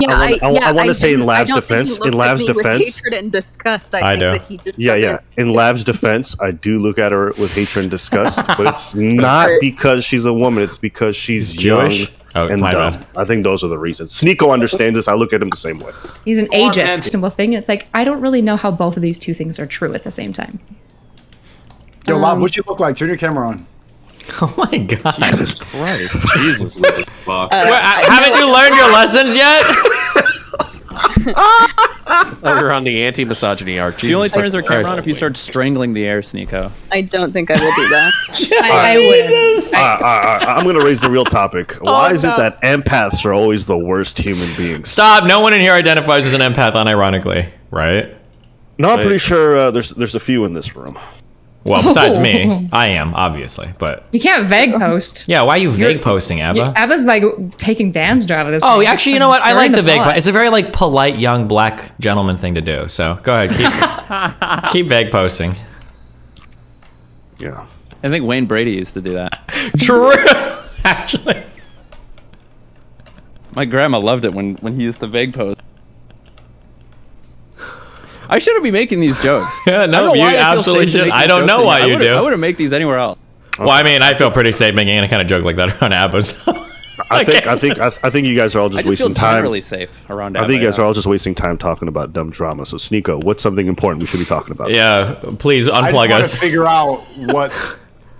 Yeah, I want to say in Lav's defense, hatred and disgust. I think do. That he just In Lav's defense, I do look at her with hatred and disgust, but it's not because she's a woman. It's because she's young and dumb. I think those are the reasons. Sneako understands this. I look at him the same way. He's an ageist. Simple thing. It's like I don't really know how both of these two things are true at the same time. Yo, Lav, what you look like? Turn your camera on. Oh my God! Jesus Christ! Jesus. Haven't you learned your lessons yet? You're on the anti-misogyny arc. She only turns her camera on if you start strangling the air, Sneako. I don't think I will do that. I wouldn't. I'm going to raise the real topic. Why is it that empaths are always the worst human beings? Stop! No one in here identifies as an empath, unironically, right? No, I'm pretty sure there's a few in this room. Well, besides me, I am, obviously, but... You can't vague post. Yeah, why are you vague posting, Abba? Abba's like taking Dan's job of this. Oh, actually, you know what? I like the vague post. It's a very, like, polite, young, black gentleman thing to do, so go ahead, keep vague posting. Yeah. I think Wayne Brady used to do that. True! Actually. My grandma loved it when he used to vague post. I shouldn't be making these jokes. Yeah, no, you absolutely should. I don't know why you do. I wouldn't make these anywhere else. Well, I mean, I feel pretty safe making any kind of joke like that around Abba. So. I think you guys are all just wasting time. Really safe around. I think you guys are all just wasting time talking about dumb drama. So, Sneako, what's something important we should be talking about? Yeah, please unplug us. I just want to figure out what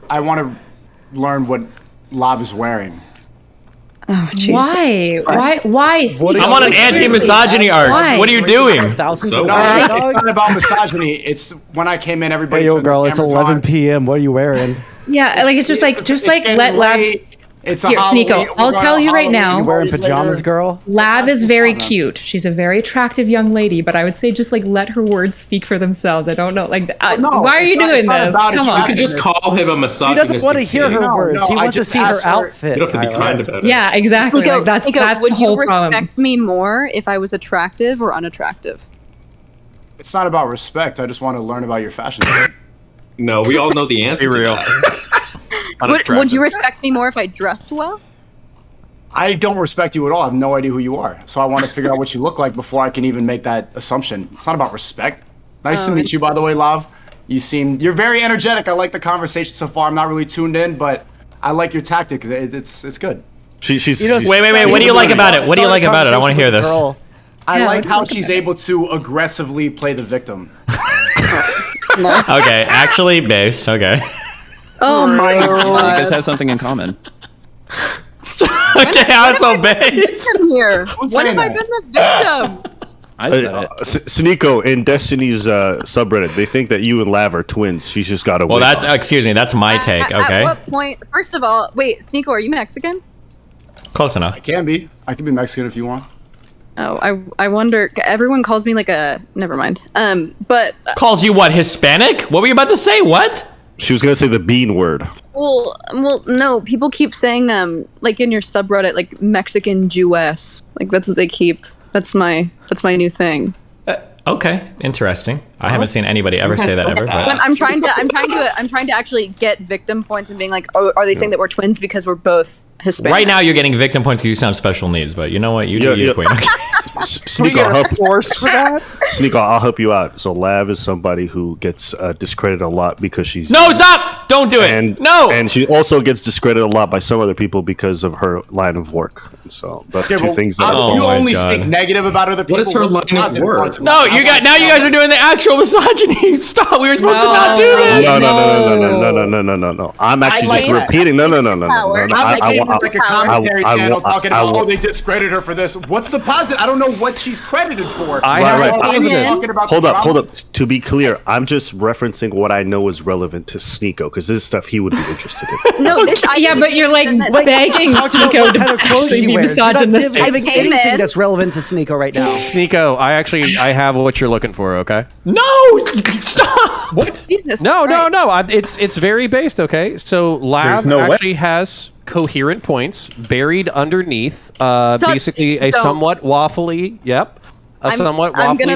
I want to learn what Lav is wearing. Oh, why? I'm on an anti-misogyny arc. What are you doing? No, it's not about misogyny. It's when I came in, everybody. Hey, yo, girl, it's 11 p.m. What are you wearing? Yeah, like it's just like let Lav. It's here, Sneako. I'll tell you right now. You wearing pajamas, girl? Lav is very cute. She's a very attractive young lady, but I would say just like let her words speak for themselves. I don't know, like why are you doing this? Come on. You could just call him a misogynist. He doesn't want to hear her words. He wants to see her outfit. You don't have to be kind about it. Yeah, exactly. Sneako, like, that's would the whole you respect problem. me more if I was attractive or unattractive? It's not about respect. I just want to learn about your fashion. No, we all know the answer. Be real. Would you respect me more if I dressed well? I don't respect you at all. I have no idea who you are. So I want to figure out what you look like before I can even make that assumption. It's not about respect. Nice to meet you, by the way, Lav. You're very energetic. I like the conversation so far. I'm not really tuned in, but I like your tactic. It's good. She's wait. What do you like about it? What do you like about it? I want to hear this. I like how she's able to aggressively play the victim. Okay, actually based. Okay. Oh my God. You guys have something in common. Okay, how so based? Here. When have I been the victim? I said it. Sneako, in Destiny's subreddit, they think that you and Lav are twins. She's just got a. Well, that's excuse me. That's my take. Okay. At what point? First of all, wait, Sneako, are you Mexican? Close enough. I can be. I can be Mexican if you want. Oh, I wonder. Everyone calls me like a. Never mind. But calls you what? Hispanic? What were you about to say? What? She was gonna say the bean word. Well, no. People keep saying like in your subreddit, like Mexican Jewess. Like that's what they keep. That's my new thing. Okay, interesting. I haven't seen anybody ever say that ever. But. I'm trying to actually get victim points and being like, oh, are they saying that we're twins because we're both Hispanic? Right now, you're getting victim points because you sound special needs. But you know what? You do you, Queen. Sneako, I'll help you out. So Lav is somebody who gets discredited a lot because she's stop! Don't do it. And she also gets discredited a lot by some other people because of her line of work. So that's two things that you only speak negative about other people. What is her line of work? No, you guys are doing the actual misogyny. Stop. We were supposed to not do this. No. I'm actually just repeating. No. Like a commentary channel talking about, oh, they discredited her for this. What's the positive? I don't know what she's credited for. Hold up. To be clear, I'm just referencing what I know is relevant to Sneako because this is stuff he would be interested in. No, but you're like begging Sneako to actually be misogynistic. Anything that's relevant to Sneako right now. Sneako, I have what you're looking for. Okay. No, stop. What? Jesus No. It's very based. Okay, so Lav actually has coherent points buried underneath basically a somewhat waffly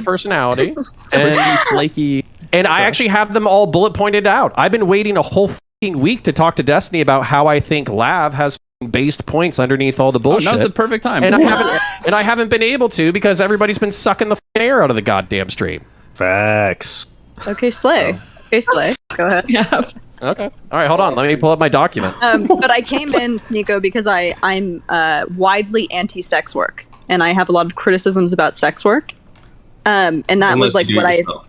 personality and flaky, and I actually have them all bullet pointed out. I've been waiting a whole fucking week to talk to Destiny about how I think Lav has based points underneath all the bullshit. Now's the perfect time. And I haven't been able to because everybody's been sucking the air out of the goddamn stream. Facts. Okay, slay. Okay, slay. Go ahead. Yeah. Okay. All right, hold on. Let me pull up my document. But I came in, Sneako, because I'm widely anti-sex work, and I have a lot of criticisms about sex work. And that was like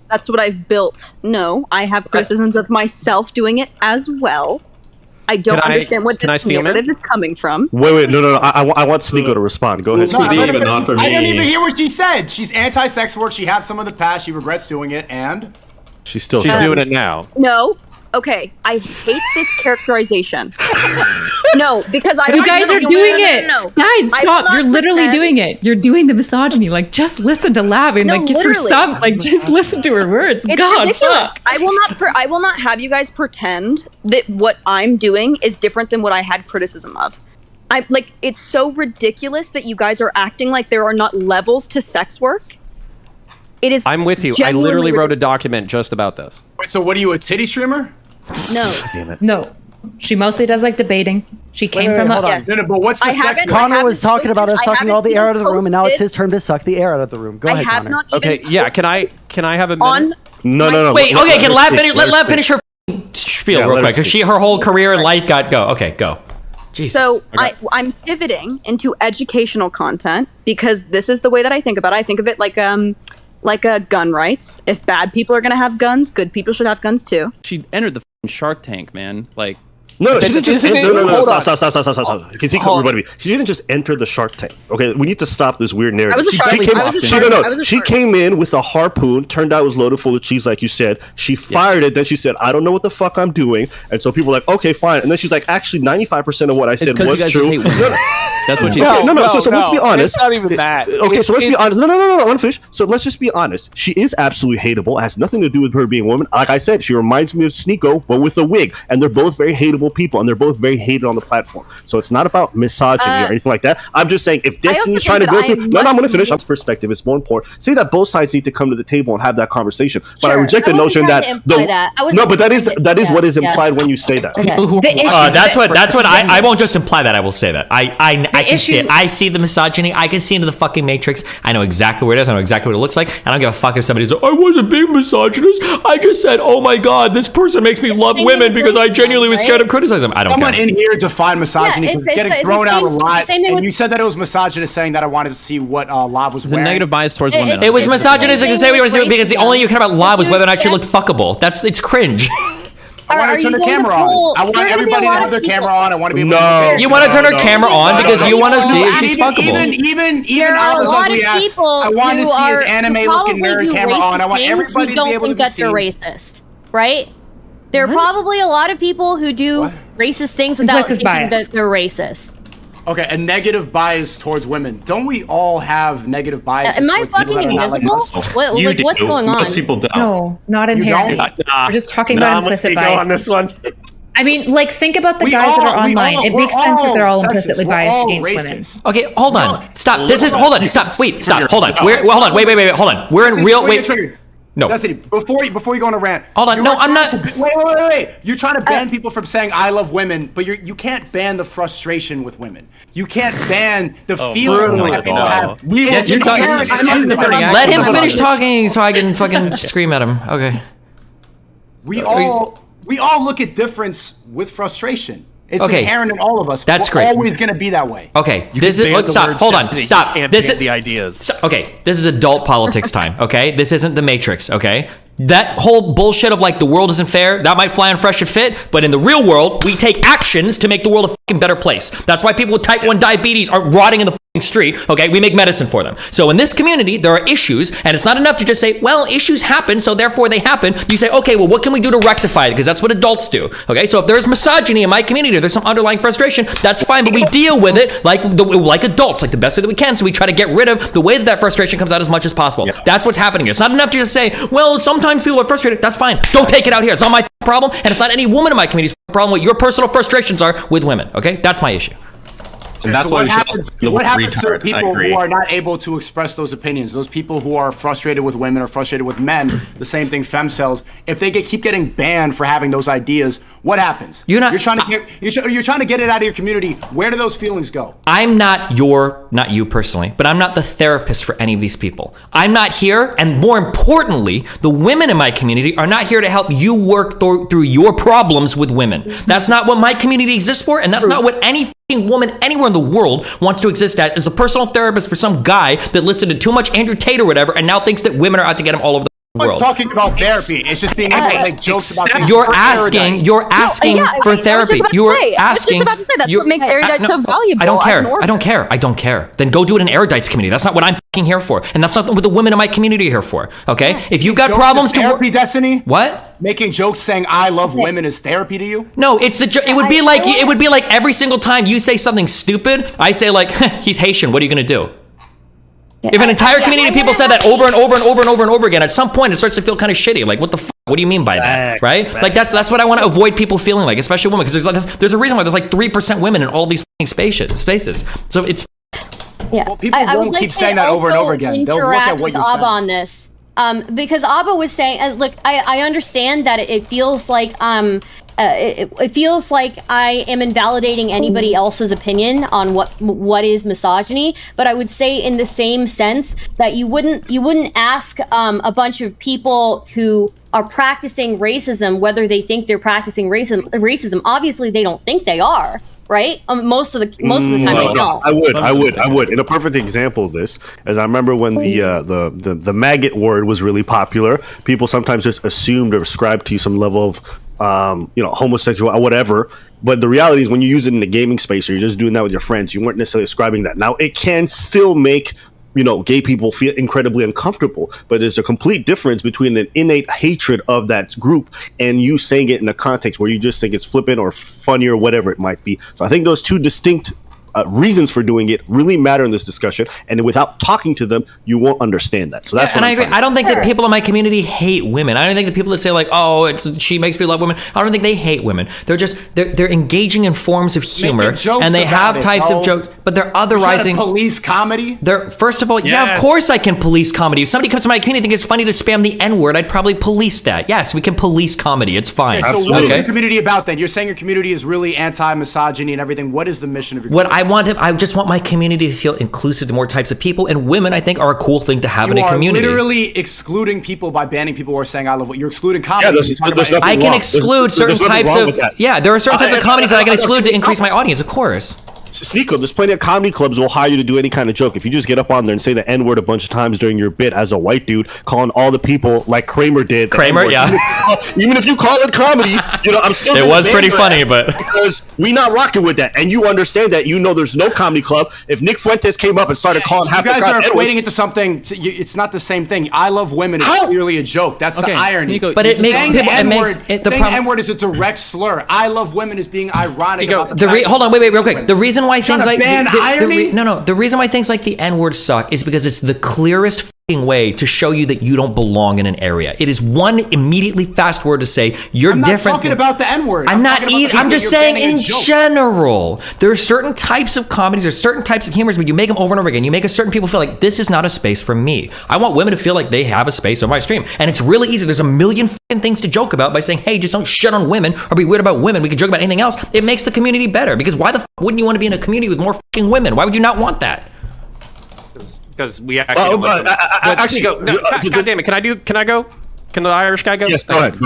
that's what I've built. No, I have criticisms of myself doing it as well. I don't understand what this narrative is coming from. Wait, no. I want Sneako to respond. Go ahead. I didn't even hear what she said. She's anti-sex work. She had some in the past. She regrets doing it, and she's doing it now. No. Okay, I hate this characterization. No, because you guys are doing it. No. Guys, stop! You're literally doing it. You're doing the misogyny. Like, just listen to Lab and like give her some. Like, just listen to her words. It's God, ridiculous. fuck. I will not have you guys pretend that what I'm doing is different than what I had criticism of. It's so ridiculous that you guys are acting like there are not levels to sex work. It is. I'm with you. I literally wrote a document just about this. Wait, so what are you, a titty streamer? No. Damn it. No. She mostly does like debating. She came from a. Yes. No, but what's the sex? Connor was talking about us sucking all the air out of the room, and now it's his turn to suck the air out of the room. Go ahead, Connor. Okay, yeah. Can I have a minute? No. Wait. Okay. Can Lab finish her spiel real quick? Because her whole career and life go. Okay, go. Jesus. So I'm pivoting into educational content because this is the way that I think about it. I think of it like a gun rights. If bad people are gonna have guns, good people should have guns too. She entered the Shark Tank, man. Like, no, she didn't just stop. Can see everybody. She didn't just enter the Shark Tank. Okay, we need to stop this weird narrative. She came in with a harpoon. Turned out it was loaded full of cheese, like you said. She fired it. Then she said, "I don't know what the fuck I'm doing." And so people were like, "Okay, fine." And then she's like, "Actually, 95% of what I said was true." That's what she said. No. So let's be honest. It's not even that. Okay, so let's be honest. No. I want to finish. So let's just be honest. She is absolutely hateable. It has nothing to do with her being a woman. Like I said, she reminds me of Sneako, but with a wig. And they're both very hateable people, and they're both very hated on the platform. So it's not about misogyny or anything like that. I'm just saying, if Destiny's trying to go through, I'm going to finish. On perspective, it's more important. Say that both sides need to come to the table and have that conversation. But I reject the notion that but that is what is implied when you say that. That's what I won't just imply that. I will say that I can see it. I see the misogyny. I can see into the fucking Matrix. I know exactly where it is. I know exactly what it looks like. And I don't give a fuck if somebody's like, I wasn't being misogynist. I just said, oh my god, this person makes me love women because I genuinely was scared of criticizing them. I don't care. Someone in here defined misogyny because getting thrown out a lot. And you said that it was misogynist, saying that I wanted to see what Lav was wearing. It's a negative bias towards women. It was misogynistic to say what you want to see because the only you care about Lav was whether or not she looked fuckable. It's cringe. I want to turn the camera on. I want everybody to have their camera on. I want to be able to. You want to turn her camera on because you want to see if she's fuckable. Even Alva's ugly ass. I want to see his anime-looking nerd camera on. I want everybody to be able to see. Don't think that they're racist, right? There are probably a lot of people who do racist things without thinking that they're racist. Okay, a negative bias towards women. Don't we all have negative biases? Am I fucking invisible? What's going on? Most people don't. No, not inherently. We're just talking about implicit bias. On this one. I mean, like, think about the guys that are online. It makes sense that they're all implicitly biased against women. Okay, hold on. Stop. Stop. Wait, stop. Hold on. Hold on. Wait. Hold on. We're in real. Wait. No. Destiny, before you go on a rant. Hold on. No, I'm not. Wait. You're trying to ban people from saying I love women, but you can't ban the frustration with women. You can't ban the feeling that people have. Let him finish talking so I can fucking scream at him. Okay. We all look at difference with frustration. It's inherent in all of us. That's great. We're always going to be that way. Okay, stop. Hold on. Stop. This is the ideas. Okay, this is adult politics time. Okay, this isn't the Matrix. Okay, that whole bullshit of like the world isn't fair. That might fly on Fresh and Fit, but in the real world, we take actions to make the world a fucking better place. That's why people with type 1 diabetes are rotting in the street. Okay, we make medicine for them. So in this community, there are issues, and it's not enough to just say, well, issues happen, so therefore they happen. You say, okay, well, what can we do to rectify it? Because that's what adults do. Okay, so if there's misogyny in my community, or there's some underlying frustration, that's fine, but we deal with it like adults, like the best way that we can. So we try to get rid of the way that frustration comes out as much as possible. Yeah. That's what's happening here. It's not enough to just say, well, sometimes people are frustrated. That's fine. Don't take it out here. It's not my problem, and it's not any woman in my community's problem what your personal frustrations are with women. Okay, that's my issue. And that's why we should also feel what happens to retard. people who are not able to express those opinions? Those people who are frustrated with women or frustrated with men, the same thing femcells. If they keep getting banned for having those ideas, what happens? You're trying to get it out of your community. Where do those feelings go? I'm not you personally, but I'm not the therapist for any of these people. I'm not here, and more importantly, the women in my community are not here to help you work through your problems with women. That's not what my community exists for, and that's not what any woman anywhere in the world wants to exist as a personal therapist for some guy that listened to too much Andrew Tate or whatever, and now thinks that women are out to get him all over the world. Talking about therapy. It's just being able to make jokes about things. You're asking for therapy. I was just about to say that's what makes erudites so valuable. I don't care. Then go do it in erudites community. That's not what I'm fucking here for, and that's not what the women in my community are here for. Okay, if you've got problems to therapy, Destiny. What? Making jokes saying "I love women" is therapy to you? No, it would be like every single time you say something stupid, I say like, he's Haitian. What are you gonna do? If an entire community of people said that over and over and over and over and over again, at some point it starts to feel kind of shitty. Like, what the fuck? What do you mean by that? Right? Like, that's what I want to avoid people feeling like, especially women, because there's a reason why there's like 3% women in all these spaces. So it's... Yeah. Well, people won't keep saying that over and over again. They'll look at what you're saying. on this. Because Abba was saying, look, I understand that it feels like it feels like I am invalidating anybody else's opinion on what is misogyny, but I would say in the same sense that you wouldn't ask a bunch of people who are practicing racism whether they think they're practicing racism. Obviously, they don't think they are. Right? Most of the time they don't. I would. And a perfect example of this is I remember when the maggot word was really popular. People sometimes just assumed or ascribed to you some level of homosexual or whatever. But the reality is when you use it in the gaming space or you're just doing that with your friends, you weren't necessarily ascribing that. Now it can still make gay people feel incredibly uncomfortable, but there's a complete difference between an innate hatred of that group and you saying it in a context where you just think it's flippant or funny or whatever it might be. So I think those two distinct reasons for doing it really matter in this discussion, and without talking to them, you won't understand that. So that's what I agree. I don't think that people in my community hate women. I don't think the people that say like, "Oh, she makes me love women." I don't think they hate women. They're engaging in forms of humor, and they have types of jokes, but they're otherizing. Police comedy. First of all, yeah, of course I can police comedy. If somebody comes to my community and thinks it's funny to spam the N-word, I'd probably police that. Yes, we can police comedy. It's fine. Okay, so what is your community about then? You're saying your community is really anti-misogyny and everything. What is the mission of your community? I just want my community to feel inclusive to more types of people, and women, I think, are a cool thing to have in a community. You are literally excluding people by banning people who are saying "I love what." You're excluding comedy. Yeah, I can exclude certain types of. Yeah, there are certain types of comedies that I can exclude to increase my audience. Of course. Sneako, there's plenty of comedy clubs will hire you to do any kind of joke. If you just get up on there and say the N-word a bunch of times during your bit as a white dude, calling all the people like Kramer did. Kramer, yeah. Even if you call it comedy, I'm still. It was pretty funny, but because we not rocking with that, and you understand that. There's no comedy club. If Nick Fuentes came up and started calling half the crowd, you guys are equating it to something. It's not the same thing. I love women is clearly a joke. That's the irony. Sneako, but it makes people. Saying the N-word is a direct slur. I love women is being ironic. Hold on, wait, real quick. The reason why things like irony? The reason why things like the N-word suck is because it's the clearest way to show you that you don't belong in an area. It is one immediately fast word to say you're different. I'm not talking about the N-word. I'm not either. I'm just saying in general. There are certain types of comedies, there's certain types of humors where you make them over and over again. You make a certain people feel like this is not a space for me. I want women to feel like they have a space on my stream. And it's really easy. There's a million things to joke about by saying, hey, just don't shit on women or be weird about women. We can joke about anything else. It makes the community better. Because why the wouldn't you want to be in a community with more fucking women? Why would you not want that? Because we actually don't let them. Actually, go. No, God damn it! Can I go? Can the Irish guy go? Yes, go ahead.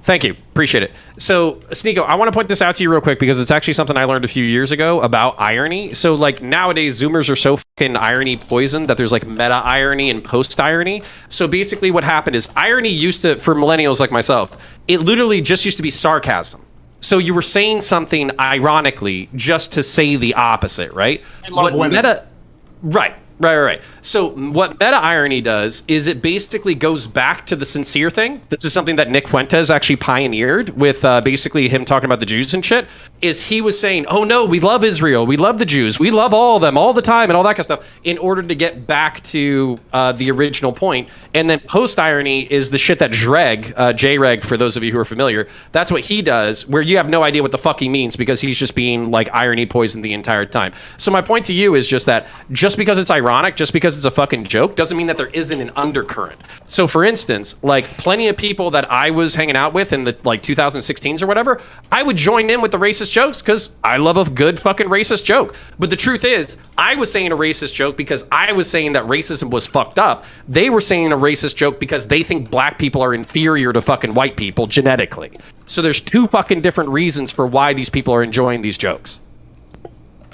Thank you. Appreciate it. So, Sneako, I want to point this out to you real quick because it's actually something I learned a few years ago about irony. So, like, nowadays, Zoomers are so fucking irony poisoned that there's, like, meta-irony and post-irony. So, basically, what happened is irony used to, for millennials like myself, it literally just used to be sarcasm. So you were saying something ironically just to say the opposite, right? I love women. Right. Right. So what meta irony does is it basically goes back to the sincere thing. This is something that Nick Fuentes actually pioneered with basically him talking about the Jews and shit. Is he was saying, oh no, we love Israel, we love the Jews, we love all of them all the time and all that kind of stuff in order to get back to the original point. And then post irony is the shit that J-Reg, for those of you who are familiar, that's what he does, where you have no idea what the fuck he means because he's just being like irony poisoned the entire time. So my point to you is just that just because it's ironic, just because it's a fucking joke, doesn't mean that there isn't an undercurrent. So for instance, like plenty of people that I was hanging out with in the like 2016s or whatever, I would join in with the racist jokes because I love a good fucking racist joke. But the truth is, I was saying a racist joke because I was saying that racism was fucked up. They were saying a racist joke because they think black people are inferior to fucking white people genetically. So there's two fucking different reasons for why these people are enjoying these jokes.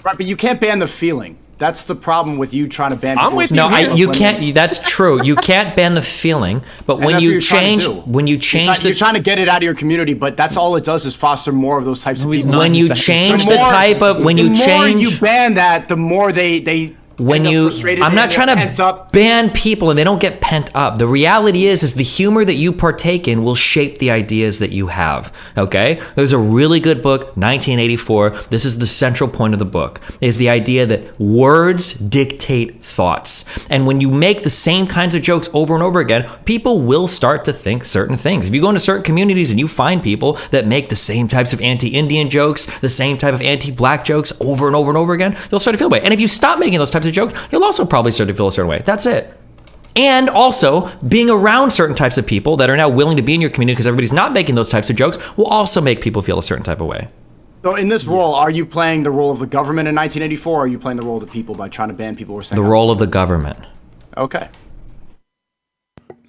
Right, but you can't ban the feeling. That's the problem with you trying to ban. I'm with you. No, you can't. That's true. You can't ban the feeling, but when you change, you're trying to get it out of your community, but that's all it does is foster more of those types of people. When you change the type of, when you change, the more you ban that, the more they. When you, I'm not trying to ban people and they don't get pent up. The reality is the humor that you partake in will shape the ideas that you have. Okay? There's a really good book, 1984. This is the central point of the book, is the idea that words dictate thoughts. And when you make the same kinds of jokes over and over again, people will start to think certain things. If you go into certain communities and you find people that make the same types of anti-Indian jokes, the same type of anti-black jokes over and over and over again, you'll start to feel away. And if you stop making those types of jokes, you'll also probably start to feel a certain way. That's it. And also, being around certain types of people that are now willing to be in your community because everybody's not making those types of jokes will also make people feel a certain type of way. So in this role, are you playing the role of the government in 1984, or are you playing the role of the people by trying to ban people? Or the role of the government. Okay.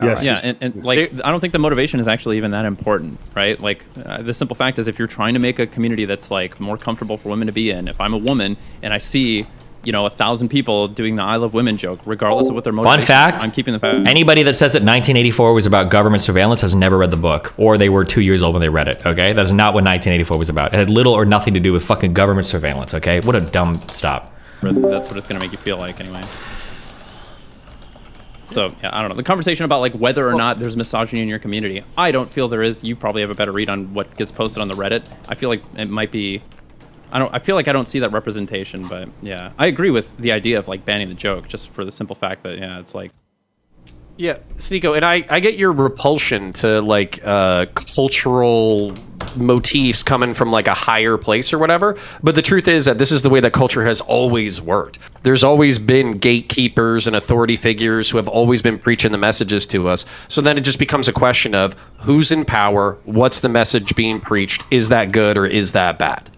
Yes. Yeah, and like, I don't think the motivation is actually even that important, right? Like, the simple fact is if you're trying to make a community that's like more comfortable for women to be in, if I'm a woman and I see 1,000 people doing the I love women joke, regardless of what their motivation. Fun fact, I'm keeping the fact. Anybody that says that 1984 was about government surveillance has never read the book, or they were 2 years old when they read it, okay? That is not what 1984 was about. It had little or nothing to do with fucking government surveillance, okay? What a dumb stop. That's what it's going to make you feel like anyway. So, yeah, I don't know. The conversation about like whether or not there's misogyny in your community, I don't feel there is. You probably have a better read on what gets posted on the Reddit. I feel like it might be... I feel like I don't see that representation, but yeah, I agree with the idea of like banning the joke, just for the simple fact that it's like, yeah, Sneako, and I get your repulsion to like cultural motifs coming from like a higher place or whatever, but the truth is that this is the way that culture has always worked. There's always been gatekeepers and authority figures who have always been preaching the messages to us. So then it just becomes a question of who's in power, what's the message being preached, is that good or is that bad?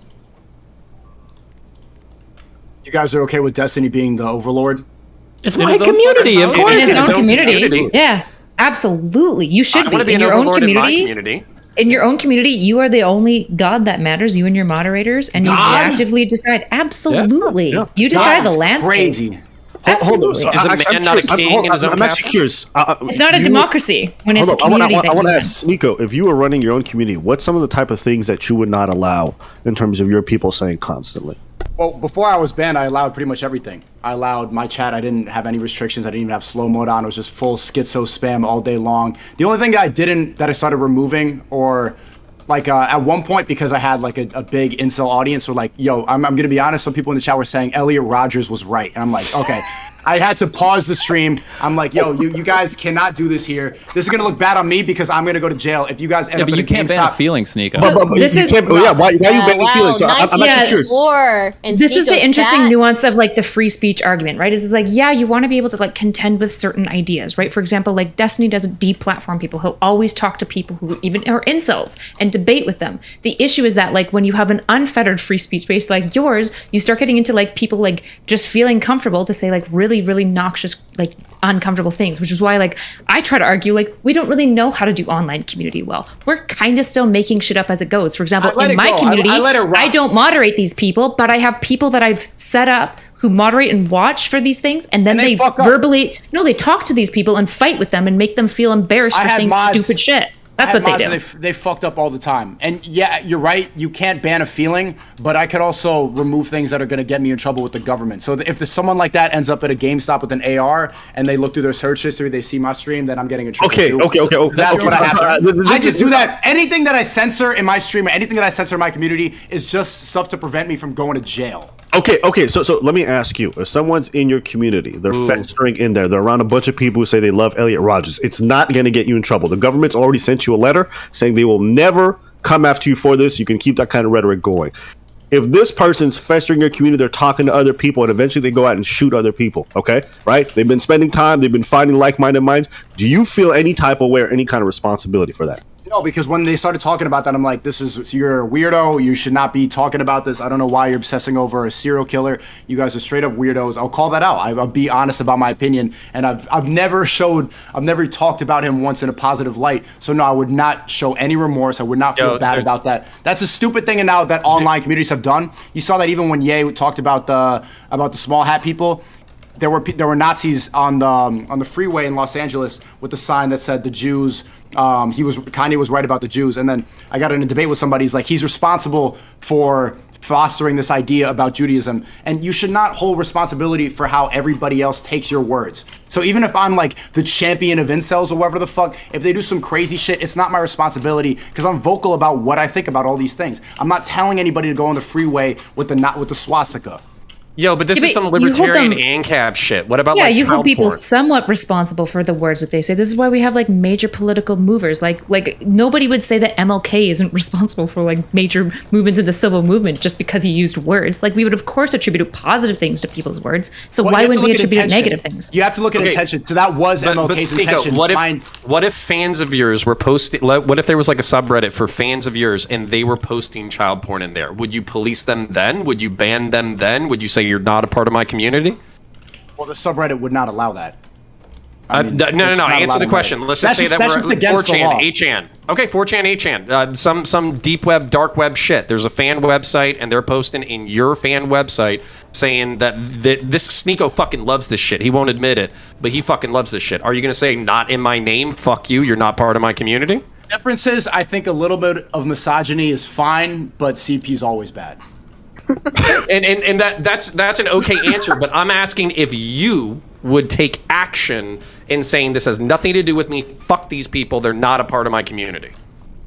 You guys are okay with Destiny being the overlord? It's my community, of course. It's its own community. Yeah, absolutely. You should be in your own community. In your own community, you are the only god that matters. You and your moderators, and you actively decide. Absolutely, you decide the landscape. Crazy. Absolutely. Is a man not a king in his own I'm actually curious. It's not a democracy when it's a community. I want to ask Sneako, if you were running your own community, what's some of the type of things that you would not allow in terms of your people saying constantly? Well, before I was banned, I allowed pretty much everything. I allowed my chat. I didn't have any restrictions. I didn't even have slow mode on. It was just full schizo spam all day long. The only thing that I started removing, or like at one point, because I had like a big incel audience, were like, yo, I'm going to be honest. Some people in the chat were saying Elliot Rodgers was right. And I'm like, okay. I had to pause the stream. I'm like, yo, you guys cannot do this here. This is gonna look bad on me because I'm gonna go to jail if you guys end up in a GameStop. But you can't ban a feeling, Sneako. Why are you banning feelings? So I'm actually curious. This is the interesting nuance of like the free speech argument, right? Is like, yeah, you want to be able to like contend with certain ideas, right? For example, like Destiny doesn't deplatform people. He'll always talk to people who even are incels and debate with them. The issue is that like when you have an unfettered free speech space like yours, you start getting into like people like just feeling comfortable to say like really noxious, like uncomfortable things, which is why like I try to argue like we don't really know how to do online community well. We're kind of still making shit up as it goes. For example, in my community, I don't moderate these people, but I have people that I've set up who moderate and watch for these things, and then they verbally they talk to these people and fight with them and make them feel embarrassed for saying stupid shit. That's what they do. They fucked up all the time. And yeah, you're right. You can't ban a feeling, but I could also remove things that are going to get me in trouble with the government. So if someone like that ends up at a GameStop with an AR and they look through their search history, they see my stream, then I'm getting in trouble. Okay. That's what I have to. I just do that. Anything that I censor in my stream or anything that I censor in my community is just stuff to prevent me from going to jail. Okay. So let me ask you: if someone's in your community, they're festering in there, they're around a bunch of people who say they love Elliot Rodgers, it's not going to get you in trouble. The government's already sent you a letter saying they will never come after you for this. You can keep that kind of rhetoric going. If this person's festering your community, they're talking to other people, and eventually they go out and shoot other people. Okay, right? They've been spending time, they've been finding like-minded minds. Do you feel any type of way or any kind of responsibility for that? No, because when they started talking about that, I'm like, you're a weirdo. You should not be talking about this. I don't know why you're obsessing over a serial killer. You guys are straight up weirdos. I'll call that out. I'll be honest about my opinion. And I've never talked about him once in a positive light. So no, I would not show any remorse. I would not feel bad about that. That's a stupid thing. And now that online communities have done, you saw that even when Ye talked about the small hat people. There were Nazis on the freeway in Los Angeles with the sign that said the Jews. Kanye was right about the Jews, and then I got in a debate with somebody. He's like, he's responsible for fostering this idea about Judaism, and you should not hold responsibility for how everybody else takes your words. So even if I'm like the champion of incels or whatever the fuck, if they do some crazy shit, it's not my responsibility because I'm vocal about what I think about all these things. I'm not telling anybody to go on the freeway with the swastika. Yo, but this is some libertarian ANCAP shit. What about like you hold people porn? somewhat responsible for the words that they say. This is why we have like major political movers. Like nobody would say that MLK isn't responsible for like major movements in the civil movement just because he used words. Like we would of course attribute positive things to people's words. So why wouldn't we attribute negative things? You have to look at intention. So that was MLK's intention. What if fans of yours were posting? What if there was like a subreddit for fans of yours and they were posting child porn in there? Would you police them then? Would you ban them then? Would you say you're not a part of my community? Well, the subreddit would not allow that. No. Answer the question. Let's just say that we're 4chan, 8chan. Okay, 4chan, 8chan. Some deep web, dark web shit. There's a fan website, and they're posting in your fan website saying that this sneako fucking loves this shit. He won't admit it, but he fucking loves this shit. Are you gonna say not in my name? Fuck you. You're not part of my community. Differences. I think a little bit of misogyny is fine, but CP is always bad. and that's an okay answer, but I'm asking if you would take action in saying this has nothing to do with me. Fuck these people. They're not a part of my community.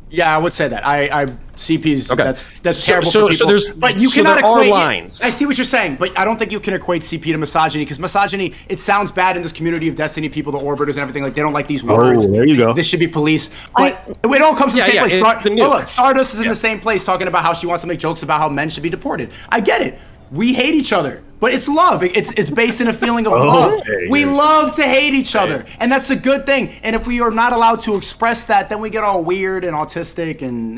Yeah, I would say that. I CP's okay. That's terrible for people. But you cannot equate lines. I see what you're saying, but I don't think you can equate CP to misogyny because misogyny, it sounds bad in this community of Destiny people, the orbiters and everything. Like they don't like these words. Oh, there you go. This should be police. But it all comes to the same place. Look, Stardust is in the same place talking about how she wants to make jokes about how men should be deported. I get it. We hate each other, but it's love. It's based in a feeling of love. We love to hate each other, and that's a good thing. And if we are not allowed to express that, then we get all weird and autistic and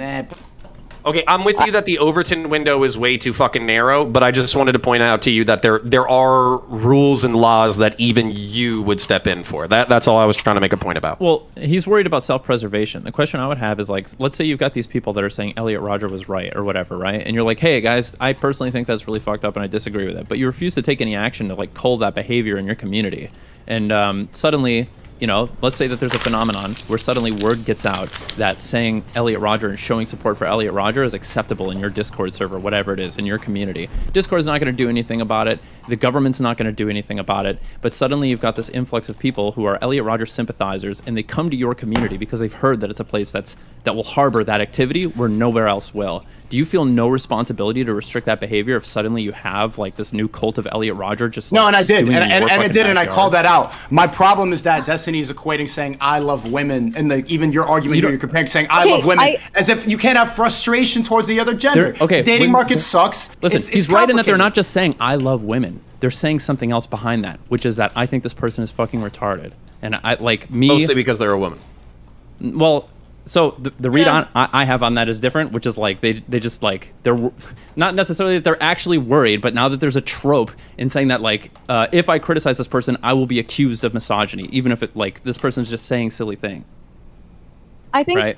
Okay, I'm with you that the Overton window is way too fucking narrow, but I just wanted to point out to you that there are rules and laws that even you would step in for. That's all I was trying to make a point about. Well, he's worried about self-preservation. The question I would have is like, let's say you've got these people that are saying Elliot Rodger was right or whatever, right? And you're like, hey guys, I personally think that's really fucked up and I disagree with it. But you refuse to take any action to like cull that behavior in your community. And suddenly, you know, let's say that there's a phenomenon where suddenly word gets out that saying Elliot Rodger and showing support for Elliot Rodger is acceptable in your Discord server, whatever it is, in your community. Discord's not going to do anything about it. The government's not going to do anything about it. But suddenly you've got this influx of people who are Elliot Rodger sympathizers, and they come to your community because they've heard that it's a place that will harbor that activity where nowhere else will. Do you feel no responsibility to restrict that behavior if suddenly you have like this new cult of Elliot Rodger just like, no, and I did, and I called that out. My problem is that Destiny is equating saying I love women, and even your argument you're comparing saying I love women as if you can't have frustration towards the other gender. Dating market sucks. Listen, he's right in that they're not just saying I love women. They're saying something else behind that, which is that I think this person is fucking retarded, and I like me mostly because they're a woman. Well. So the read on I have on that is different, which is like they just like they're not necessarily that they're actually worried, but now that there's a trope in saying that like if I criticize this person, I will be accused of misogyny, even if it like this person's just saying silly thing. I think. Right?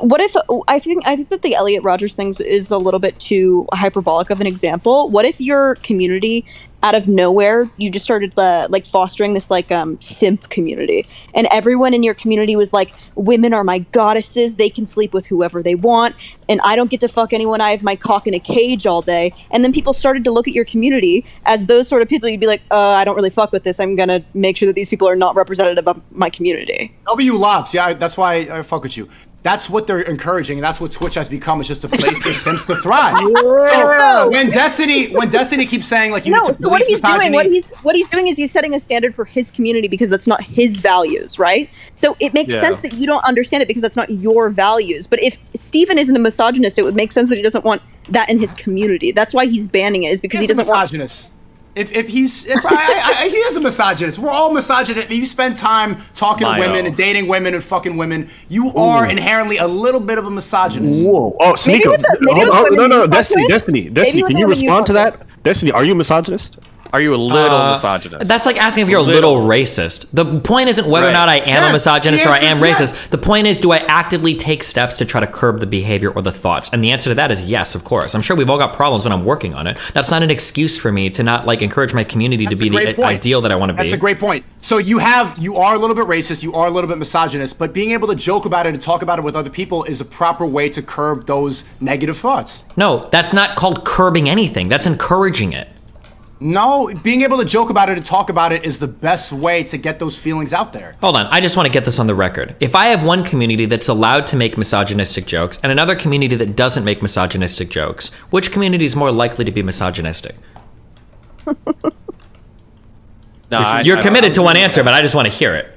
What if I think that the Elliot Rodgers thing is a little bit too hyperbolic of an example. What if your community out of nowhere, you just started like fostering this like simp community, and everyone in your community was like, women are my goddesses, they can sleep with whoever they want, and I don't get to fuck anyone, I have my cock in a cage all day. And then people started to look at your community as those sort of people. You'd be like, I don't really fuck with this, I'm gonna make sure that these people are not representative of my community. W loves, yeah, that's why I fuck with you. That's what they're encouraging, and that's what Twitch has become. It's just a place for Sims to thrive. So when Destiny keeps saying like you need to police what he's misogyny, doing, what he's doing is he's setting a standard for his community because that's not his values, right? So it makes sense that you don't understand it because that's not your values. But if Steven isn't a misogynist, it would make sense that he doesn't want that in his community. That's why he's banning it, is because he doesn't misogynist. If he is a misogynist. We're all misogynist. If you spend time talking to women and dating women and fucking women, you are inherently a little bit of a misogynist. Whoa! Oh, Sneako. No, Destiny. Can you respond to that? Destiny, are you a misogynist? Are you a little misogynist? That's like asking if you're a little racist. The point isn't whether or not I am a misogynist or I am racist. The point is, do I actively take steps to try to curb the behavior or the thoughts? And the answer to that is yes, of course. I'm sure we've all got problems, but I'm working on it. That's not an excuse for me to not like encourage my community to be the ideal that I want to be. That's a great point. So you are a little bit racist, you are a little bit misogynist, but being able to joke about it and talk about it with other people is a proper way to curb those negative thoughts. No, that's not called curbing anything. That's encouraging it. No, being able to joke about it and talk about it is the best way to get those feelings out there. Hold on, I just want to get this on the record. If I have one community that's allowed to make misogynistic jokes and another community that doesn't make misogynistic jokes, which community is more likely to be misogynistic? You're committed to one answer, but I just want to hear it.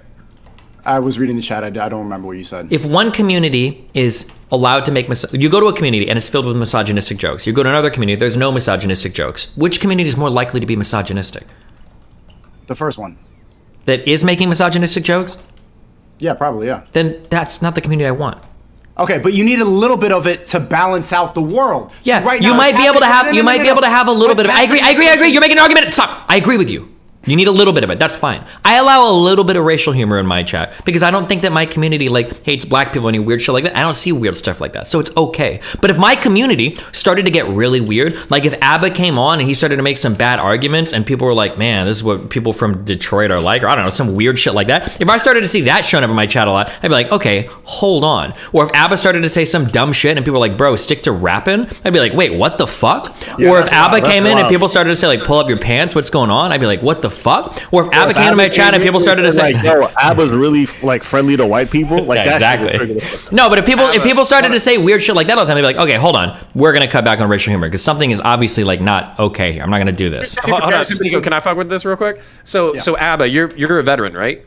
I was reading the chat. I don't remember what you said. If one community is allowed to make you go to a community and it's filled with misogynistic jokes. You go to another community, there's no misogynistic jokes. Which community is more likely to be misogynistic? The first one. That is making misogynistic jokes? Yeah, probably, yeah. Then that's not the community I want. Okay, but you need a little bit of it to balance out the world. Yeah, so right you now, might be able to have a little bit of it. I agree. You're making an argument. Stop. I agree with you. You need a little bit of it. That's fine. I allow a little bit of racial humor in my chat because I don't think that my community like hates black people, any weird shit like that. I don't see weird stuff like that. So it's okay. But if my community started to get really weird, like if Abba came on and he started to make some bad arguments and people were like, man, this is what people from Detroit are like, or I don't know, some weird shit like that. If I started to see that showing up in my chat a lot, I'd be like, okay, hold on. Or if Abba started to say some dumb shit and people were like, bro, stick to rapping, I'd be like, wait, what the fuck? Yeah, or if Abba came in and people started to say like, pull up your pants, what's going on? I'd be like, what the fuck? Or if Abba came to my chat and people started to say, like, yo, Abba's really like friendly to white people, like yeah, exactly. No, but if people started to say weird shit like that all the time, they'd be like, okay, hold on, we're gonna cut back on racial humor because something is obviously like not okay here. I'm not gonna do this. Hold on, Sneako, can I fuck with this real quick? So Abba, you're a veteran, right?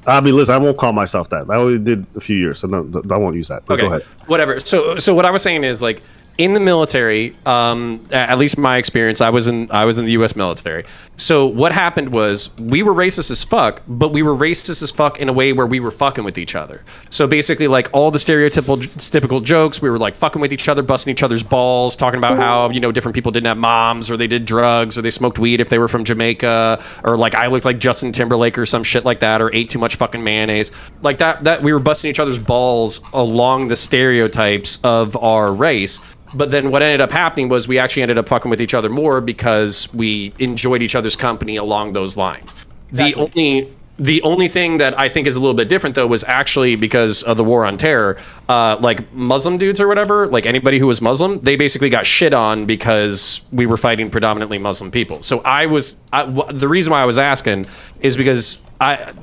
I mean, listen, I won't call myself that. I only did a few years, so no, I won't use that. But okay, go ahead. Whatever. So what I was saying is like, in the military, at least my experience, I was in the U.S. military. So what happened was we were racist as fuck, but we were racist as fuck in a way where we were fucking with each other. So basically, like all the stereotypical jokes, we were like fucking with each other, busting each other's balls, talking about how different people didn't have moms, or they did drugs, or they smoked weed if they were from Jamaica, or like I looked like Justin Timberlake or some shit like that, or ate too much fucking mayonnaise, like that. That we were busting each other's balls along the stereotypes of our race. But then what ended up happening was we actually ended up fucking with each other more because we enjoyed each other's company along those lines. Exactly. The only thing that I think is a little bit different, though, was actually because of the war on terror, like Muslim dudes or whatever, like anybody who was Muslim, they basically got shit on because we were fighting predominantly Muslim people. So the reason why I was asking is because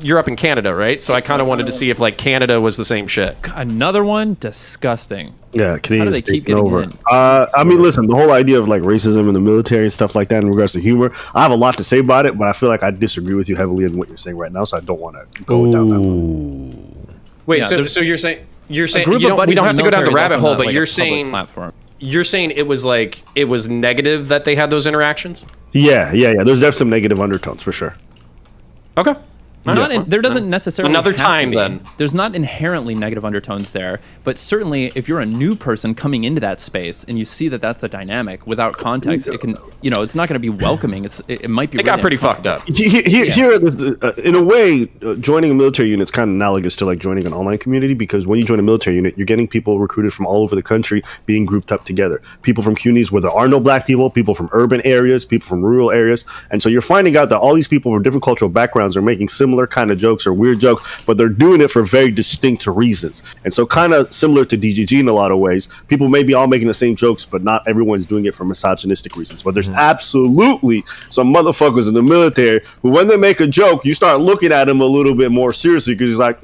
you're up in Canada, right? So I kind of wanted to see if like Canada was the same shit. Another one, disgusting. Yeah, Canadians How do they keep getting over. in? I mean, listen, the whole idea of like racism in the military and stuff like that in regards to humor, I have a lot to say about it, but I feel like I disagree with you heavily in what you're saying right now, so I don't want to go down that road. Wait, so you're saying we don't have to go down the rabbit hole, but you're saying it was negative that they had those interactions? Yeah. There's definitely some negative undertones for sure. Okay. There doesn't necessarily another have time to be. then. There's not inherently negative undertones there, but certainly if you're a new person coming into that space and you see that that's the dynamic without context, it can, it's not going to be welcoming. It might be. It got pretty fucked up. Here, in a way, joining a military unit is kind of analogous to like joining an online community, because when you join a military unit, you're getting people recruited from all over the country being grouped up together. People from communities where there are no black people from urban areas, people from rural areas, and so you're finding out that all these people from different cultural backgrounds are making similar kind of jokes or weird jokes, but they're doing it for very distinct reasons. And so kind of similar to DGG in a lot of ways, people may be all making the same jokes, but not everyone's doing it for misogynistic reasons. But there's absolutely some motherfuckers in the military who, when they make a joke, you start looking at them a little bit more seriously, because he's like,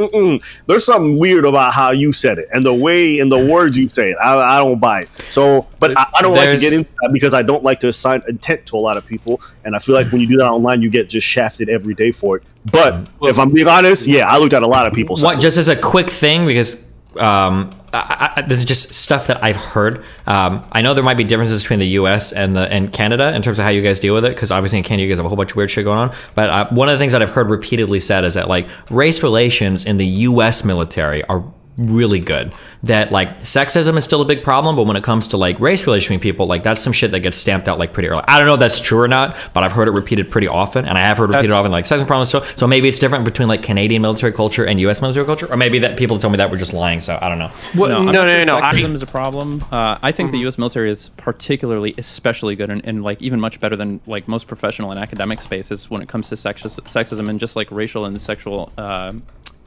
there's something weird about how you said it and the way and the words you say it. I don't buy it. So, but I don't like to get into that, because I don't like to assign intent to a lot of people, and I feel like when you do that online, you get just shafted every day for it. But if I'm being honest, I looked at a lot of people. Just as a quick thing, because this is just stuff that I've heard. I know there might be differences between the U.S. and Canada in terms of how you guys deal with it, because obviously in Canada you guys have a whole bunch of weird shit going on. But one of the things that I've heard repeatedly said is that like race relations in the U.S. military are really good. That like sexism is still a big problem, but when it comes to like race relations between people, like that's some shit that gets stamped out like pretty early. I don't know if that's true or not, but I've heard it repeated pretty often, and I have heard it repeated often like sexism problems. So maybe it's different between like Canadian military culture and U.S. military culture, or maybe that people told me that were just lying. So I don't know. Well, no. Sexism is a problem. I think the U.S. military is particularly, especially good, and like even much better than like most professional and academic spaces when it comes to sexism and just like racial and sexual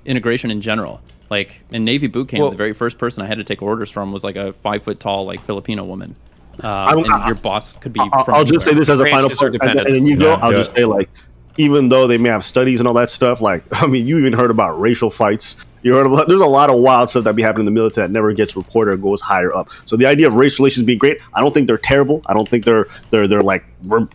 integration in general. Like in Navy boot camp, the very first person I had to take orders from was like a 5 foot tall like Filipino woman. And your boss could be. I'll just say this as a final point, and then you go. I'll just say like, even though they may have studies and all that stuff, like I mean, you even heard about racial fights. You heard about, there's a lot of wild stuff that be happening in the military that never gets reported or goes higher up. So the idea of race relations being great, I don't think they're terrible. I don't think they're like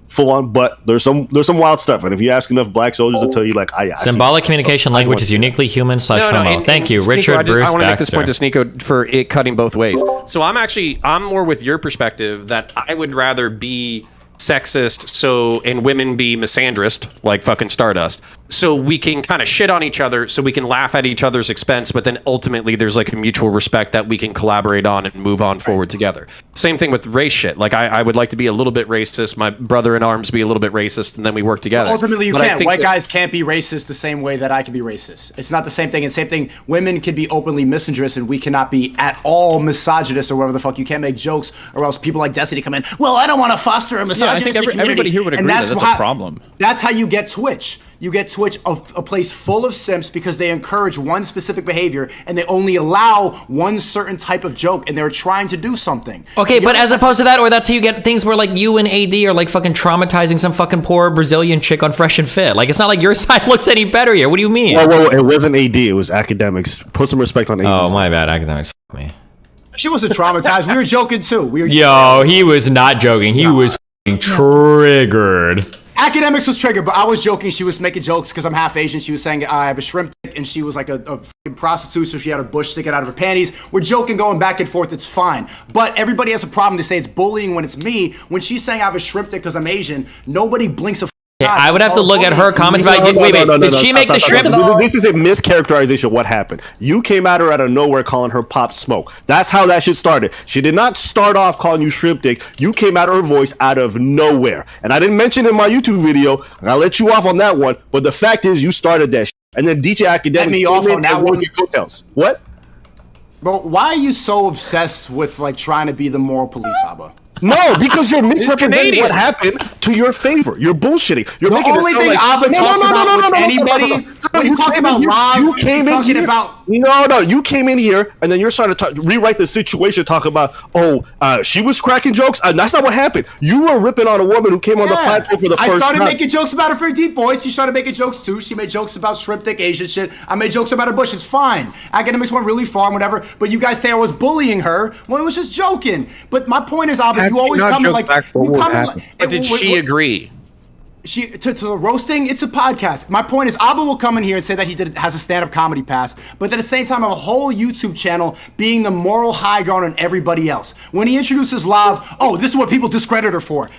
full on, but there's some wild stuff. And if you ask enough black soldiers, they'll tell you like, symbolic communication language is uniquely human / homo. Thank you, Richard Bruce I want to make this Baxter. point to Sneako for it cutting both ways. So I'm more with your perspective that I would rather be sexist and women be misandrist like fucking Stardust, so we can kind of shit on each other, so we can laugh at each other's expense, but then ultimately there's like a mutual respect that we can collaborate on and move on forward together. Same thing with race shit. Like I would like to be a little bit racist, my brother in arms be a little bit racist, and then we work together. Well, ultimately you can't. White guys can't be racist the same way that I can be racist. It's not the same thing. And same thing, women can be openly misandrist, and we cannot be at all misogynist or whatever the fuck. You can't make jokes, or else people like Destiny come in, well, I don't want to foster a misogynist. I think everybody here would agree that's a problem. That's how you get Twitch. You get Twitch a place full of simps because they encourage one specific behavior and they only allow one certain type of joke, and they're trying to do something. Okay, but as opposed to that, or that's how you get things where like you and AD are like fucking traumatizing some fucking poor Brazilian chick on Fresh and Fit. Like it's not like your side looks any better here. What do you mean? Well, it wasn't AD. It was Akademiks. Put some respect on AD. Oh, my bad. Akademiks. F me. She wasn't traumatized. We were joking too. Yo, he was not joking. He was triggered. Akademiks was triggered, but I was joking. She was making jokes because I'm half Asian. She was saying I have a shrimp dick, and she was like a prostitute, so she had a bush sticking out of her panties. We're joking, going back and forth. It's fine. But everybody has a problem to say it's bullying when it's me. When she's saying I have a shrimp dick because I'm Asian, nobody blinks a I would have to look at her comments about it. Wait, did she make the shrimp? This is a mischaracterization of what happened. You came at her out of nowhere calling her Pop Smoke. That's how that shit started. She did not start off calling you shrimp dick. You came at her voice out of nowhere. And I didn't mention it in my YouTube video, and I'll let you off on that one, but the fact is you started that shit. And then DJ Akademiks me off on that one. What? Bro, why are you so obsessed with like trying to be the moral police, Abba? No, because you're misrepresenting what happened to your favor. You're bullshitting. You're making only thing Abba talks about with anybody when you talk about live, you came in here about you came in here and then you're trying to rewrite the situation, talk about she was cracking jokes. That's not what happened. You were ripping on a woman who came on the platform for the first time. I started making jokes about her for deep voice. She started making jokes too. She made jokes about shrimp dick Asian shit. I made jokes about her bush. It's fine. Akademiks went really far and whatever. But you guys say I was bullying her. Well, it was just joking. But my point is, Abba, you always come in like But did she agree? To the roasting, it's a podcast. My point is, Abba will come in here and say that he has a stand-up comedy pass, but at the same time, I have a whole YouTube channel being the moral high ground on everybody else. When he introduces Lav, this is what people discredit her for.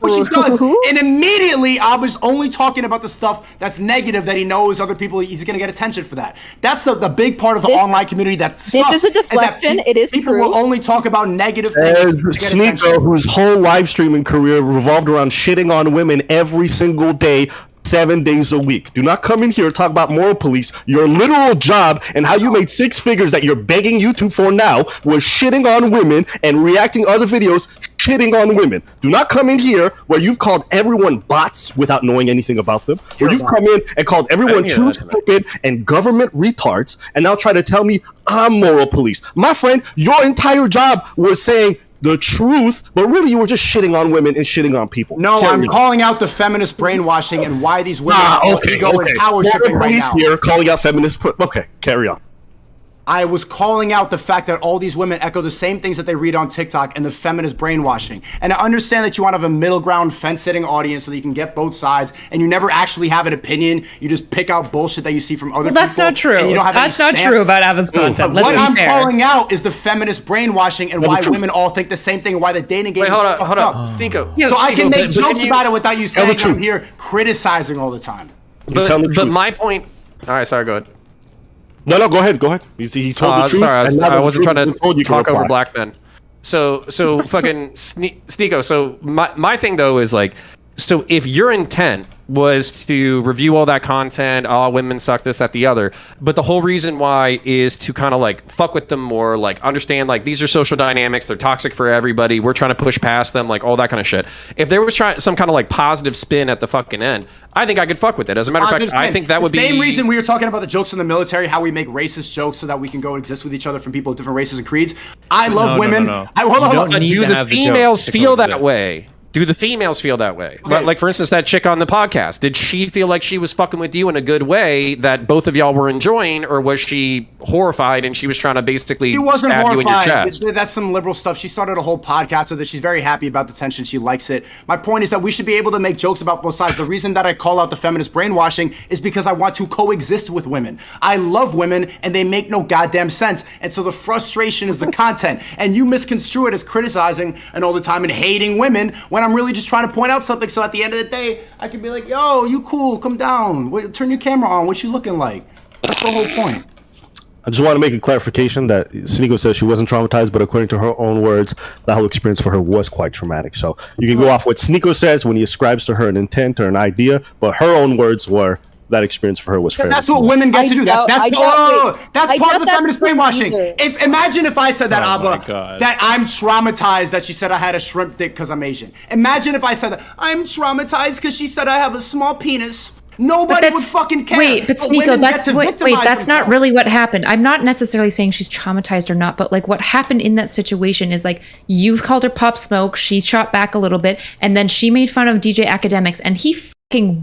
But she does. And immediately, I was only talking about the stuff that's negative that he knows other people, he's going to get attention for that. That's the big part of the online community that sucks. This is a deflection. It is people true. will only talk about negative things. Sneako, whose whole live streaming career revolved around shitting on women every single day, 7 days a week. Do not come in here and talk about moral police. Your literal job and how you made 6 figures that you're begging YouTube for now was shitting on women and reacting other videos shitting on women. Do not come in here where you've called everyone bots without knowing anything about them. Where you've come in and called everyone too stupid and government retards and now try to tell me I'm moral police. My friend, your entire job was saying the truth, but really you were just shitting on women and shitting on people. No, I'm calling out the feminist brainwashing and why these women go and power shipping right now. Here calling out feminist. Okay, carry on. I was calling out the fact that all these women echo the same things that they read on TikTok and the feminist brainwashing. And I understand that you want to have a middle ground fence-sitting audience so that you can get both sides and you never actually have an opinion. You just pick out bullshit that you see from other people. That's not true. You don't have that's not true about Ava's content. What I'm calling out is the feminist brainwashing and why women all think the same thing and why the dating game is fucked up. Sneako. So I can make jokes about it without you saying I'm here criticizing all the time. But my point... All right, sorry, go ahead. No, go ahead. He told the truth. Sorry, I wasn't trying to talk over black men. So fucking Sneako. So my thing though is like, so if your intent was to review all that content, women suck, this, that, the other, but the whole reason why is to kind of like fuck with them more, like understand like these are social dynamics, they're toxic for everybody, we're trying to push past them, like all that kind of shit. If there was some kind of like positive spin at the fucking end, I think I could fuck with it. As a matter of fact, I think that would be the same reason we were talking about the jokes in the military, how we make racist jokes so that we can go exist with each other from people of different races and creeds. I love women. Hold on. Do the females feel that way? Do the females feel that way? Okay. Like, for instance, that chick on the podcast, did she feel like she was fucking with you in a good way that both of y'all were enjoying, or was she horrified and she was trying to basically stab you in your chest? That's some liberal stuff. She started a whole podcast with it. She's very happy about the tension. She likes it. My point is that we should be able to make jokes about both sides. The reason that I call out the feminist brainwashing is because I want to coexist with women. I love women, and they make no goddamn sense. And so the frustration is the content. And you misconstrue it as criticizing and all the time and hating women when I'm really just trying to point out something so at the end of the day, I can be like, yo, you cool, come down. Turn your camera on. What you looking like? That's the whole point. I just want to make a clarification that Sneako says she wasn't traumatized, but according to her own words, that whole experience for her was quite traumatic. So you can go off what Sneako says when he ascribes to her an intent or an idea, but her own words were that experience for her was fair. That's what women get to do. That's part of the feminist brainwashing. Imagine if I said that, Abba, that I'm traumatized that she said I had a shrimp dick because I'm Asian. Imagine if I said that I'm traumatized because she said I have a small penis. Nobody would fucking care. Wait, but Sneako, that's not really what happened. I'm not necessarily saying she's traumatized or not, but like what happened in that situation is like you called her Pop Smoke, she shot back a little bit, and then she made fun of DJ Akademiks, and he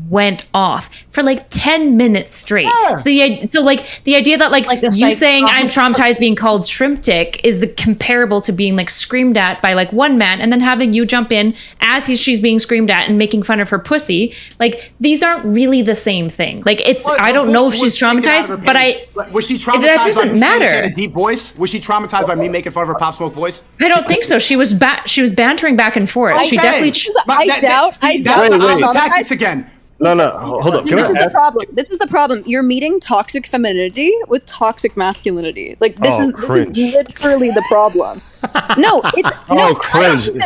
went off for like 10 minutes straight. Yeah. So the idea that like you saying I'm traumatized being called shrimp dick is the comparable to being like screamed at by like one man and then having you jump in as she's being screamed at and making fun of her pussy. Like these aren't really the same thing. Like it's I don't know if she's traumatized, but was she traumatized? That doesn't matter. She had a deep voice. Was she traumatized by me making fun of her Pop Smoke voice? I don't think so. She was bantering back and forth. Okay. She definitely. I doubt. Tactics again. No, hold up. This is the problem. This is the problem. You're meeting toxic femininity with toxic masculinity. Like this is literally the problem. No, it's cringe. No.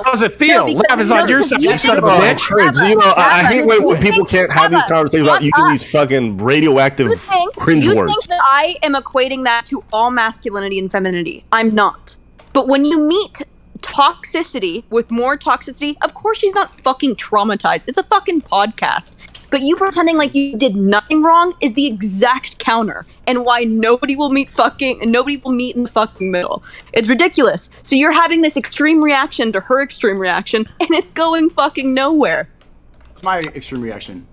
How does it feel? Lav is on your side, you son of a bitch. Cringe. I hate when people can't have these conversations without using these fucking radioactive cringe words. You think that I am equating that to all masculinity and femininity? I'm not. But when you meet toxicity with more toxicity, of course she's not fucking traumatized. It's a fucking podcast. But you pretending like you did nothing wrong is the exact counter, and why nobody will meet in the fucking middle. It's ridiculous. So you're having this extreme reaction to her extreme reaction, and it's going fucking nowhere. What's my extreme reaction?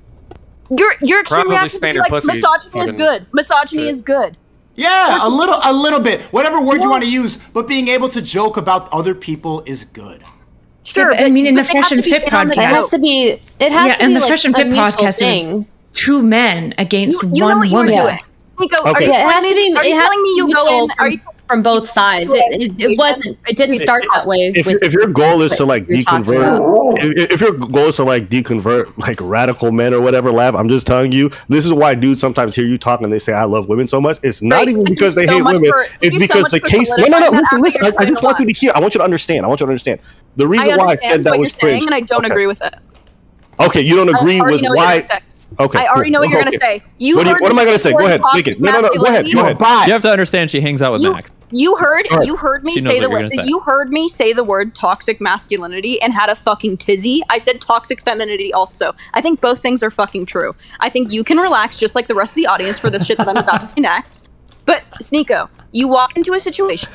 Your extreme reaction is like misogyny is good. Misogyny is good. Yeah, a little bit. Whatever word you want to use, but being able to joke about other people is good. Sure, I mean, in the Fresh and Fit podcast, it has to be in the Fresh and Fit podcast, it's 2 men against 1 woman. Nico, are you telling me you go in? from both sides. It wasn't. It didn't start that way. If your goal is to like deconvert, if your goal is to like deconvert like radical men or whatever, Lav, I'm just telling you, this is why dudes sometimes hear you talk and they say I love women so much. It's not even because they hate women. It's because the case. No. Listen. I just want you to hear. I want you to understand. The reason why I said that was cringe, and I don't agree with it. Okay, you don't agree with why. Okay, I already know what you're gonna say. What am I gonna say? Go ahead, make it. No. Go ahead. You have to understand. She hangs out with Mac. You heard me say the word. You heard me say the word toxic masculinity and had a fucking tizzy. I said toxic femininity also. I think both things are fucking true. I think you can relax just like the rest of the audience for the shit that I'm about to say next. But Sneako, you walk into a situation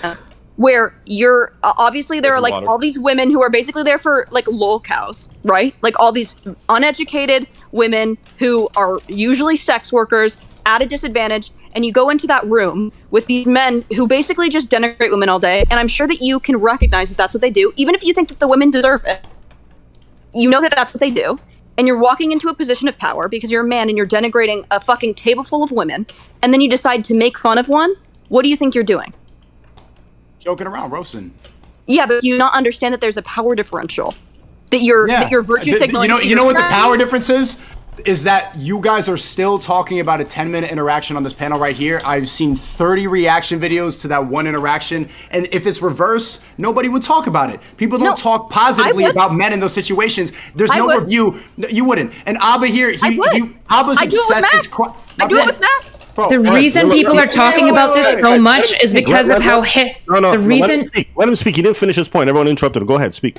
where you're obviously there are like all these women who are basically there for like lol cows, right? Like all these uneducated women who are usually sex workers at a disadvantage, and you go into that room with these men who basically just denigrate women all day, and I'm sure that you can recognize that that's what they do, even if you think that the women deserve it. You know that that's what they do, and you're walking into a position of power because you're a man and you're denigrating a fucking table full of women, and then you decide to make fun of one. What do you think you're doing? Joking around, roasting. Yeah, but do you not understand that there's a power differential? That you're virtue signaling. You know what the power difference is? Is that you guys are still talking about a 10-minute interaction on this panel right here. I've seen 30 reaction videos to that one interaction, and if it's reverse, nobody would talk about it. People don't talk positively about men in those situations. There's no review. You wouldn't. And Abba here, Abba's obsessed. I do it with Max. The reason people are talking about this so much is because of how the reason. Let him speak. He didn't finish his point. Everyone interrupted him. Go ahead, speak.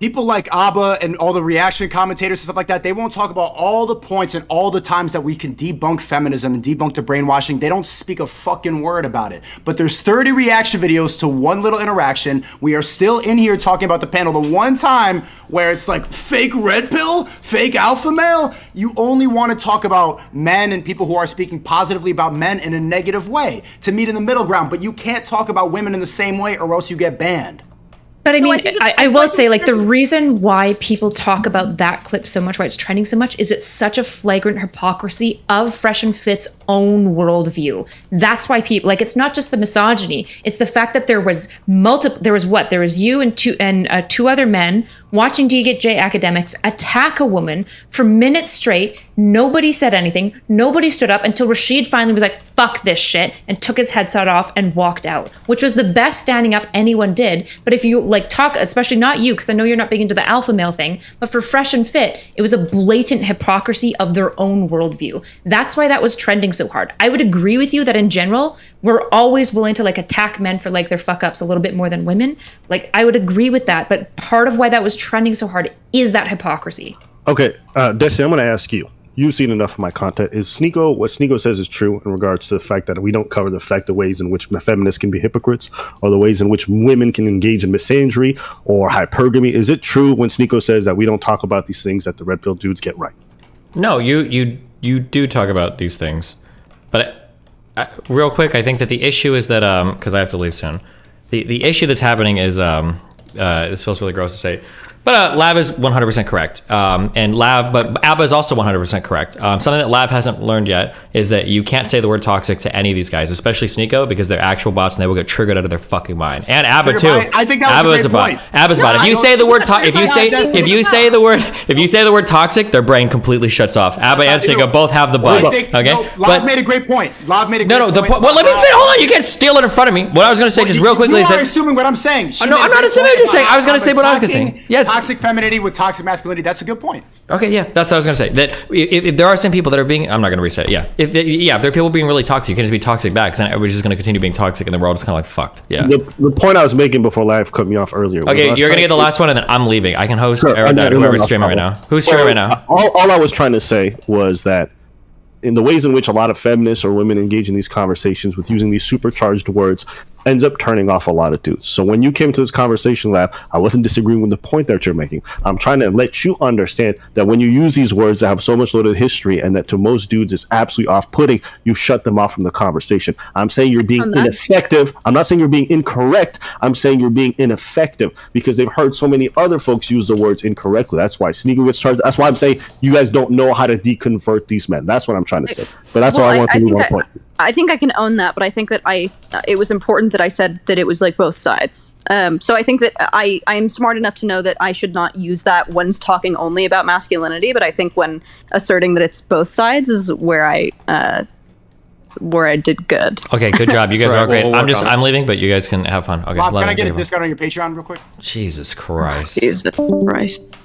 People like Abba and all the reaction commentators and stuff like that, they won't talk about all the points and all the times that we can debunk feminism and debunk the brainwashing. They don't speak a fucking word about it. But there's 30 reaction videos to one little interaction. We are still in here talking about the panel. The one time where it's like fake red pill, fake alpha male, you only want to talk about men and people who are speaking positively about men in a negative way to meet in the middle ground. But you can't talk about women in the same way or else you get banned. But I mean, I will say, like, the reason why people talk about that clip so much, why it's trending so much, is it's such a flagrant hypocrisy of Fresh and Fit's own worldview. That's why people, like, it's not just the misogyny. It's the fact that there was you and two other men watching DJ Akademiks attack a woman for minutes straight. Nobody said anything. Nobody stood up until Rashid finally was like, fuck this shit, and took his headset off and walked out, which was the best standing up anyone did. But if you like talk, especially not you, because I know you're not big into the alpha male thing, but for Fresh and Fit, it was a blatant hypocrisy of their own worldview. That's why that was trending so hard. I would agree with you that in general, we're always willing to like attack men for like their fuck ups a little bit more than women. Like, I would agree with that, but part of why that was trending so hard is that hypocrisy. Okay, Destiny, I'm going to ask you. You've seen enough of my content. What Sneako says is true in regards to the fact that we don't cover the ways in which feminists can be hypocrites or the ways in which women can engage in misandry or hypergamy. Is it true when Sneako says that we don't talk about these things that the red pill dudes get right? No, you do talk about these things. But real quick, I think that the issue is that, because I have to leave soon, the issue that's happening is, this feels really gross to say, but Lav is 100% correct. But Abba is also 100% correct. Something that Lav hasn't learned yet is that you can't say the word toxic to any of these guys, especially Sneako, because they're actual bots and they will get triggered out of their fucking mind. And Abba too. I think that was a great point. Abba's a bot. If you say the word if you say the word toxic, their brain completely shuts off. Abba and Sneako both have the bot. Okay. Lav made a great point. Lav made a great point. Well, let me fit. Hold on. You can't steal it in front of me. What I was going to say, just real quickly, you are assuming what I'm saying. No, I'm not assuming. I'm just saying. I was going to say what I was going to say. Yes. Toxic femininity with toxic masculinity. That's a good point. Okay, yeah, that's what I was going to say. That if there are some people that are being, I'm not going to reset it. Yeah, if there are people being really toxic, you can just be toxic back, because then everybody's just going to continue being toxic, and then we're all just kind of like fucked. Yeah. The point I was making before Live cut me off earlier. Okay, you're going to get the last one, and then I'm leaving. I can host whoever's streaming right now. Who's streaming right now? All I was trying to say was that in the ways in which a lot of feminists or women engage in these conversations with using these supercharged words ends up turning off a lot of dudes. So when you came to this conversation, Lab, I wasn't disagreeing with the point that you're making. I'm trying to let you understand that when you use these words that have so much loaded history and that to most dudes is absolutely off-putting, you shut them off from the conversation. I'm saying you're being ineffective. I'm not saying you're being incorrect. I'm saying you're being ineffective because they've heard so many other folks use the words incorrectly. That's why Sneako gets charged. That's why I'm saying you guys don't know how to deconvert these men. That's what I'm trying to say. But that's all I want to do. One point. I think I can own that, but I think that it was important that I said that it was like both sides. So I think that I am smart enough to know that I should not use that when talking only about masculinity, but I think when asserting that it's both sides is where I did good. Okay, good job. You guys are all great. I'm leaving, but you guys can have fun. Okay. Bob, can I get a discount on your Patreon real quick? Jesus Christ. Jesus Christ.